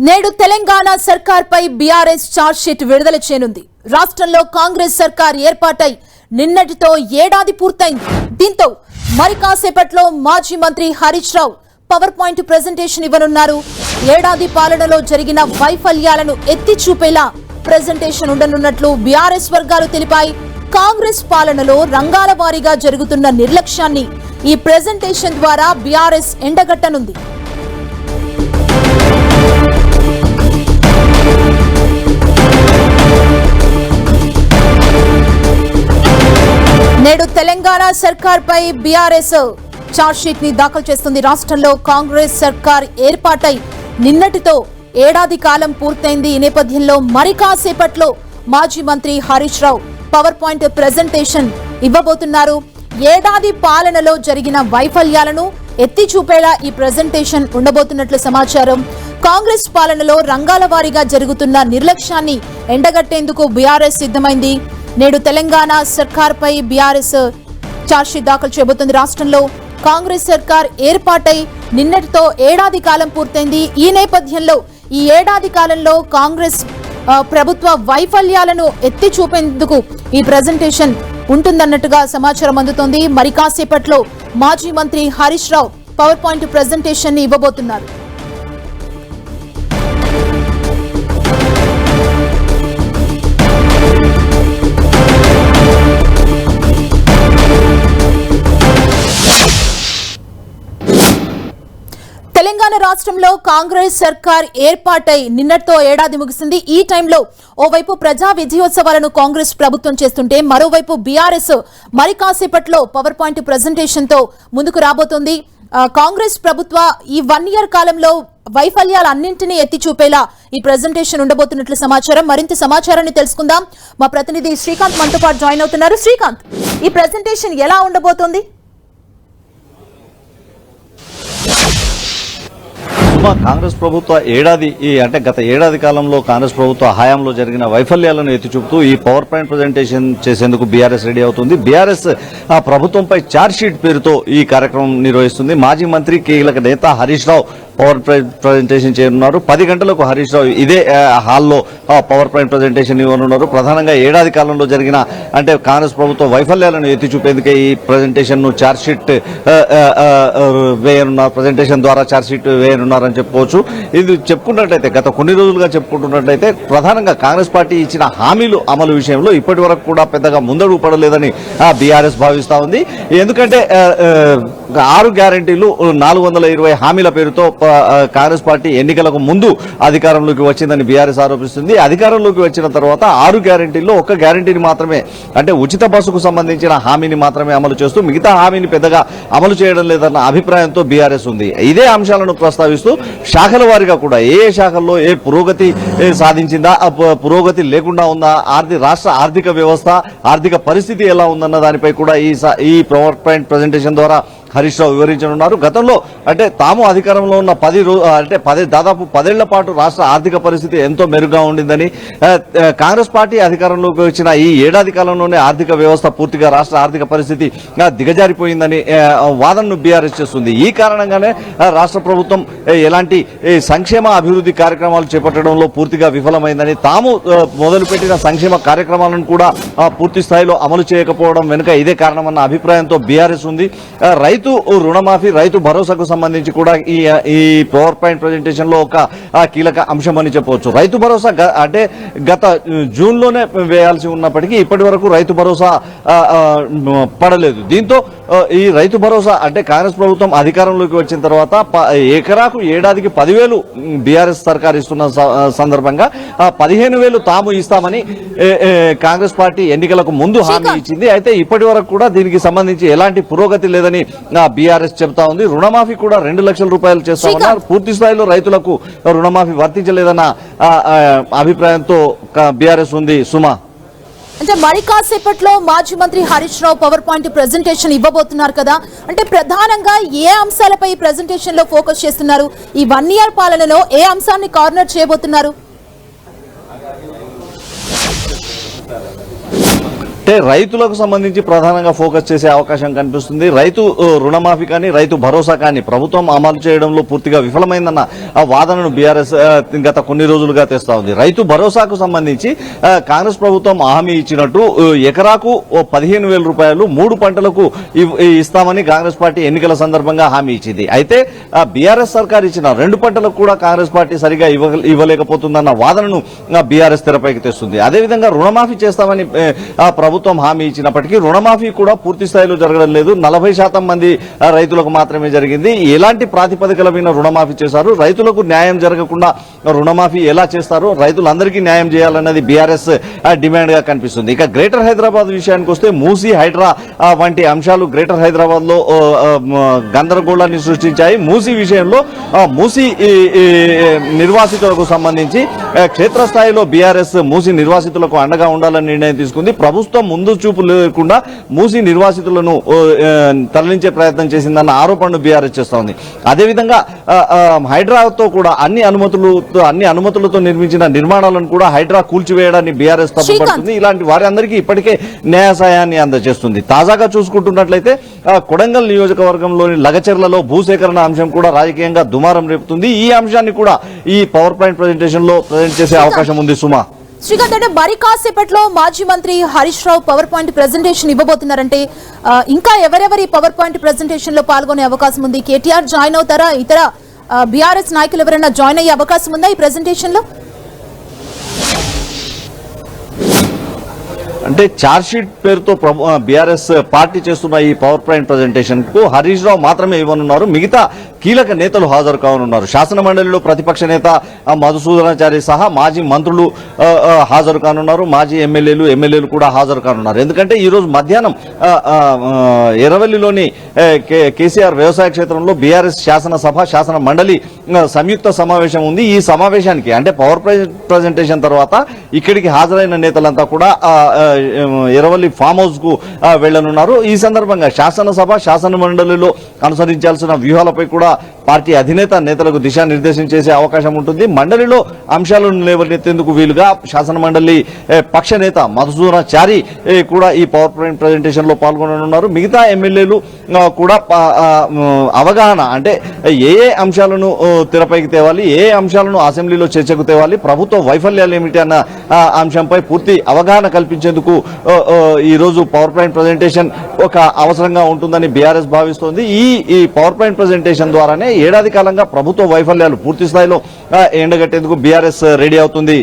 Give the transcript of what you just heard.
నేడు Telangana సర్కార్పై BRS charge sheet విడుదల చేయనుంది. రాష్ట్రంలో కాంగ్రెస్ సర్కార్ ఏర్పాటై నిన్నటితో ఏడాది పూర్తయింది. దీంతో మరి కాసేపట్లో మాజీ మంత్రి Harish Rao power point presentation ఇవ్వనున్నారు. ఏడాది పాలనలో జరిగిన వైఫల్యాలను ఎత్తి చూపేలా ప్రెజెంటేషన్ ఉండనున్నట్లు బీఆర్ఎస్ వర్గాలు తెలిపాయి. కాంగ్రెస్ పాలనలో రంగాల వారీగా జరుగుతున్న నిర్లక్ష్యాన్ని ఈ ప్రెజెంటేషన్ ద్వారా బీఆర్ఎస్ ఎండగట్టనుంది. నేడు తెలంగాణ సర్కార్ పై బీఆర్ఎస్ చార్జ్ షీట్ ని దాఖలు చేస్తుంది. రాష్ట్రంలో కాంగ్రెస్ సర్కార్ ఏర్పాటై నిన్నటితో ఏడాది కాలం పూర్తయింది. ఈ నేపథ్యంలో మరి కాసేపట్లో మాజీ మంత్రి Harish Rao power point presentation ఇవ్వబోతున్నారు. ఏడాది పాలనలో జరిగిన వైఫల్యాలను ఎత్తి చూపేలా ఈ ప్రెజెంటేషన్ ఉండబోతున్నట్లు సమాచారం. కాంగ్రెస్ పాలనలో రంగాల వారీగా జరుగుతున్న నిర్లక్ష్యాన్ని ఎండగట్టేందుకు బీఆర్ఎస్ సిద్ధమైంది. నేడు తెలంగాణ సర్కార్ పై బీఆర్ఎస్ చార్జ్షీట్ దాఖలు చేయబోతోంది. రాష్ట్రంలో కాంగ్రెస్ సర్కార్ ఏర్పాటై నిన్నటితో ఏడాది కాలం పూర్తయింది. ఈ నేపథ్యంలో ఈ ఏడాది కాలంలో కాంగ్రెస్ ప్రభుత్వ వైఫల్యాలను ఎత్తి చూపేందుకు ఈ ప్రెజెంటేషన్ ఉంటుందన్నట్టుగా సమాచారం అందుతోంది. మరి కాసేపట్లో మాజీ మంత్రి Harish Rao power point presentation ని ఇవ్వబోతున్నారు. తెలంగాణ రాష్ట్రంలో కాంగ్రెస్ సర్కార్ ఏర్పాటై నిన్నటితో ఏడాది ముగిసింది. ఈ టైంలో ఓవైపు ప్రజా విజయోత్సవాలను కాంగ్రెస్ ప్రభుత్వం చేస్తుంటే మరోవైపు బీఆర్ఎస్ మరి కాసేపట్లో పవర్ పాయింట్ ప్రెజెంటేషన్ తో ముందుకు రాబోతోంది. కాంగ్రెస్ ప్రభుత్వ ఈ 1 year కాలంలో వైఫల్యాలన్నింటినీ ఎత్తి చూపేలా ఈ ప్రెజెంటేషన్ ఉండబోతున్నట్లు సమాచారం. మరింత సమాచారాన్ని తెలుసుకుందాం. మా ప్రతినిధి శ్రీకాంత్ మనతో పాటు జాయిన్ అవుతున్నారు. శ్రీకాంత్, ఈ ప్రెజెంటేషన్ ఎలా ఉండబోతోంది? కాంగ్రెస్ ప్రభుత్వ గత ఏడాది కాలంలో కాంగ్రెస్ ప్రభుత్వ హయాంలో జరిగిన వైఫల్యాలను ఎత్తి చూపుతూ ఈ పవర్ పాయింట్ ప్రజెంటేషన్ చేసేందుకు బీఆర్ఎస్ రెడీ అవుతుంది. బీఆర్ఎస్ ప్రభుత్వంపై ఛార్జ్ షీట్ పేరుతో ఈ కార్యక్రమం నిర్వహిస్తుంది. మాజీ మంత్రి కీలక నేత Harish Rao power point presentation చేయనున్నారు. 10 గంటలకు హరీష్ రావు ఇదే హాల్లో పవర్ పాయింట్ ప్రజెంటేషన్ ఇవ్వనున్నారు. ప్రధానంగా ఏడాది కాలంలో జరిగిన కాంగ్రెస్ ప్రభుత్వ వైఫల్యాలను ఎత్తి చూపేందుకే ఈ ప్రజెంటేషన్ ను ఛార్జ్ షీట్ వేయనున్నారు. ప్రజెంటేషన్ ద్వారా ఛార్జ్ షీట్ వేయనున్నారని చెప్పుకోవచ్చు. ఇది చెప్పుకున్నట్లయితే గత కొన్ని రోజులుగా చెప్పుకుంటున్నట్లయితే ప్రధానంగా కాంగ్రెస్ పార్టీ ఇచ్చిన హామీలు అమలు విషయంలో ఇప్పటి వరకు కూడా పెద్దగా ముందడుగు పడలేదని బీఆర్ఎస్ భావిస్తా ఉంది. ఎందుకంటే 6 గ్యారంటీలు 420 హామీల పేరుతో కాంగ్రెస్ పార్టీ ఎన్నికలకు ముందు అధికారంలోకి వచ్చిందని బీఆర్ఎస్ ఆరోపిస్తుంది. అధికారంలోకి వచ్చిన తర్వాత 6 గ్యారంటీల్లో 1 గ్యారంటీని మాత్రమే ఉచిత బస్సుకు సంబంధించిన హామీని మాత్రమే అమలు చేస్తూ మిగతా హామీని పెద్దగా అమలు చేయడం లేదన్న అభిప్రాయంతో బీఆర్ఎస్ ఉంది. ఇదే అంశాలను ప్రస్తావిస్తూ శాఖల వారీగా కూడా ఏ శాఖల్లో ఏ పురోగతి సాధించిందా, పురోగతి లేకుండా ఉందా, రాష్ట్ర ఆర్థిక వ్యవస్థ ఆర్థిక పరిస్థితి ఎలా ఉందన్న దానిపై కూడా ఈ పవర్ పాయింట్ ప్రెజెంటేషన్ ద్వారా హరీష్ రావు వివరించనున్నారు. గతంలో తాము అధికారంలో ఉన్న దాదాపు 10 ఏళ్ల పాటు రాష్ట్ర ఆర్థిక పరిస్థితి ఎంతో మెరుగ్గా ఉండిందని, కాంగ్రెస్ పార్టీ అధికారంలోకి వచ్చిన ఈ ఏడాది కాలంలోనే ఆర్థిక వ్యవస్థ పూర్తిగా రాష్ట్ర ఆర్థిక పరిస్థితి దిగజారిపోయిందని వాదనను బీఆర్ఎస్ చేస్తుంది. ఈ కారణంగానే రాష్ట్ర ప్రభుత్వం ఎలాంటి సంక్షేమ అభివృద్ధి కార్యక్రమాలు చేపట్టడంలో పూర్తిగా విఫలమైందని, తాము మొదలుపెట్టిన సంక్షేమ కార్యక్రమాలను కూడా పూర్తి స్థాయిలో అమలు చేయకపోవడం వెనుక ఇదే కారణమన్న అభిప్రాయంతో బీఆర్ఎస్ ఉంది. రైతు రుణమాఫీ, రైతు భరోసాకు సంబంధించి కూడా ఈ పవర్ పాయింట్ ప్రెజెంటేషన్ లో ఒక కీలక అంశం అని చెప్పవచ్చు. రైతు భరోసా గత జూన్ లోనే వేయాల్సి ఉన్నప్పటికీ ఇప్పటి వరకు రైతు భరోసా పడలేదు. దీంతో ఈ రైతు భరోసా కాంగ్రెస్ ప్రభుత్వం అధికారంలోకి వచ్చిన తర్వాత ఎకరాకు ఏడాదికి 10,000 బీఆర్ఎస్ సర్కార్ ఇస్తున్న సందర్భంగా 15,000 తాము ఇస్తామని కాంగ్రెస్ పార్టీ ఎన్నికలకు ముందు హామీ ఇచ్చింది. అయితే ఇప్పటి వరకు కూడా దీనికి సంబంధించి ఎలాంటి పురోగతి లేదని బీఆర్ఎస్ చెప్తా ఉంది. రుణమాఫీ కూడా 2 లక్షల రూపాయలు చేస్తామన్నారు. పూర్తి స్థాయిలో రైతులకు రుణమాఫీ వర్తించలేదన్న అభిప్రాయంతో బీఆర్ఎస్ ఉంది. సుమా, మరి కాసేపట్లో మాజీ మంత్రి Harish Rao power point presentation ఇవ్వబోతున్నారు కదా, ప్రధానంగా ఏ అంశాలపై ప్రెజెంటేషన్ లో ఫోకస్ చేస్తున్నారు? ఈ 1 year పాలనలో ఏ అంశాన్ని కార్నర్ చేయబోతున్నారు? అంటే రైతులకు సంబంధించి ప్రధానంగా ఫోకస్ చేసే అవకాశం కనిపిస్తుంది. రైతు రుణమాఫీ కానీ రైతు భరోసా కానీ ప్రభుత్వం అమలు చేయడంలో పూర్తిగా విఫలమైందన్న ఆ వాదనను బీఆర్ఎస్ గత కొన్ని రోజులుగా తెస్తా ఉంది. రైతు భరోసాకు సంబంధించి కాంగ్రెస్ ప్రభుత్వం హామీ ఇచ్చినట్టు ఎకరాకు 15,000 రూపాయలు 3 పంటలకు ఇస్తామని కాంగ్రెస్ పార్టీ ఎన్నికల సందర్భంగా హామీ ఇచ్చింది. అయితే బీఆర్ఎస్ సర్కార్ ఇచ్చిన 2 పంటలకు కూడా కాంగ్రెస్ పార్టీ సరిగా ఇవ్వలేకపోతుందన్న వాదనను బీఆర్ఎస్ తెరపైకి తెస్తుంది. అదేవిధంగా రుణమాఫీ చేస్తామని ప్రభుత్వం హామీ ఇచ్చినప్పటికీ రుణమాఫీ కూడా పూర్తి స్థాయిలో జరగడం లేదు. 40% మంది రైతులకు మాత్రమే జరిగింది. ఎలాంటి ప్రాతిపదికల మీద రుణమాఫీ చేశారు, రైతులకు న్యాయం జరగకుండా రుణమాఫీ ఎలా చేస్తారు, రైతులందరికీ న్యాయం చేయాలన్నది బీఆర్ఎస్ డిమాండ్ గా కనిపిస్తుంది. ఇక గ్రేటర్ హైదరాబాద్ విషయానికి వస్తే మూసీ హైడ్రా వంటి అంశాలు గ్రేటర్ హైదరాబాద్ లో గందరగోళాన్ని సృష్టించాయి. మూసీ విషయంలో మూసీ నిర్వాసితులకు సంబంధించి క్షేత్రస్థాయిలో బీఆర్ఎస్ మూసీ నిర్వాసితులకు అండగా ఉండాలని నిర్ణయం తీసుకుంది. ప్రభుత్వం ముందు చూపు లేకుండా మూసీ నిర్వాసితులను తరలించే ప్రయత్నం చేసిందన్న ఆరోపణను బీఆర్ఎస్ చేస్తోంది. అదేవిధంగా హైడ్రాతో కూడా అన్ని అనుమతులతో నిర్మించిన నిర్మాణాలను కూడా హైడ్రా కూల్చివేయడాన్ని బీఆర్ఎస్ తప్పుపడుతుంది. ఇలాంటి వారందరికీ ఇప్పటికే న్యాయ సహాయాన్ని అందజేస్తుంది. తాజాగా చూసుకుంటున్నట్లయితే కొడంగల్ నియోజకవర్గంలోని లగచెర్లలో భూసేకరణ అంశం కూడా రాజకీయంగా దుమారం రేపుతుంది. ఈ అంశాన్ని కూడా ఈ పవర్ పాయింట్ ప్రెజెంటేషన్ లో ప్రజెంట్ చేసే అవకాశం ఉంది. సుమా, శ్రీకాంత్, అంటే మరి కాసేపట్లో మాజీ మంత్రి Harish Rao power point presentation ఇవ్వబోతున్నారంటే ఇంకా ఎవరెవరి పవర్ పాయింట్ ప్రెజెంటేషన్ లో పాల్గొనే అవకాశం ఉంది? కేటీఆర్ జాయిన్ అవుతారా? ఇతర బీఆర్ఎస్ నాయకులు ఎవరైనా జాయిన్ అయ్యే అవకాశం ఉందా ఈ ప్రెజెంటేషన్ లో? అంటే ఛార్జ్షీట్ పేరుతో బీఆర్ఎస్ పార్టీ చేస్తున్న ఈ పవర్ పాయింట్ ప్రెజెంటేషన్ కు హరీష్ రావు మాత్రమే ఇవ్వనున్నారు. మిగతా కీలక నేతలు హాజరు కానున్నారు. శాసన మండలిలో ప్రతిపక్ష నేత మధుసూదనాచారి సహా మాజీ మంత్రులు హాజరు కానున్నారు. మాజీ ఎమ్మెల్యేలు కూడా హాజరు కానున్నారు. ఎందుకంటే ఈ రోజు మధ్యాహ్నం ఎర్రవల్లిలోని కేసీఆర్ వ్యవసాయ క్షేత్రంలో బీఆర్ఎస్ శాసనసభ శాసన మండలి సంయుక్త సమావేశం ఉంది. ఈ సమావేశానికి అంటే పవర్ ప్రెజెంటేషన్ తర్వాత ఇక్కడికి హాజరైన నేతలంతా కూడా ఎర్రవల్లి ఫామ్ హౌస్ కు వెళ్లనున్నారు. ఈ సందర్భంగా శాసనసభ శాసన మండలిలో అనుసరించాల్సిన వ్యూహాలపై కూడా పార్టీ అధినేత నేతలకు దిశానిర్దేశం చేసే అవకాశం ఉంటుంది. మండలిలో అంశాలను లేవనెత్తేందుకు వీలుగా శాసన మండలి పక్ష నేత మధుసూదనాచారి కూడా ఈ పవర్ పాయింట్ ప్రెజెంటేషన్ లో పాల్గొననున్నారు. మిగతా ఎమ్మెల్యేలు కూడా అవగాహన అంటే ఏ అంశాలను తెరపైకి తేవాలి, ఏ అంశాలను అసెంబ్లీలో చర్చకు తేవాలి, ప్రభుత్వ వైఫల్యాలు ఏమిటి అన్న అంశంపై పూర్తి అవగాహన కల్పించేందుకు ఈ రోజు పవర్ పాయింట్ ప్రెజెంటేషన్ ఒక అవసరంగా ఉంటుందని బీఆర్ఎస్ భావిస్తోంది. ఈ పవర్ పాయింట్ ప్రెజెంటేషన్ ద్వారానే ఏడాది కాలంగా ప్రభుత్వ వైఫల్యాలు పూర్తి స్థాయిలో ఎండగట్టేందుకు బీఆర్ఎస్ రెడీ అవుతుంది.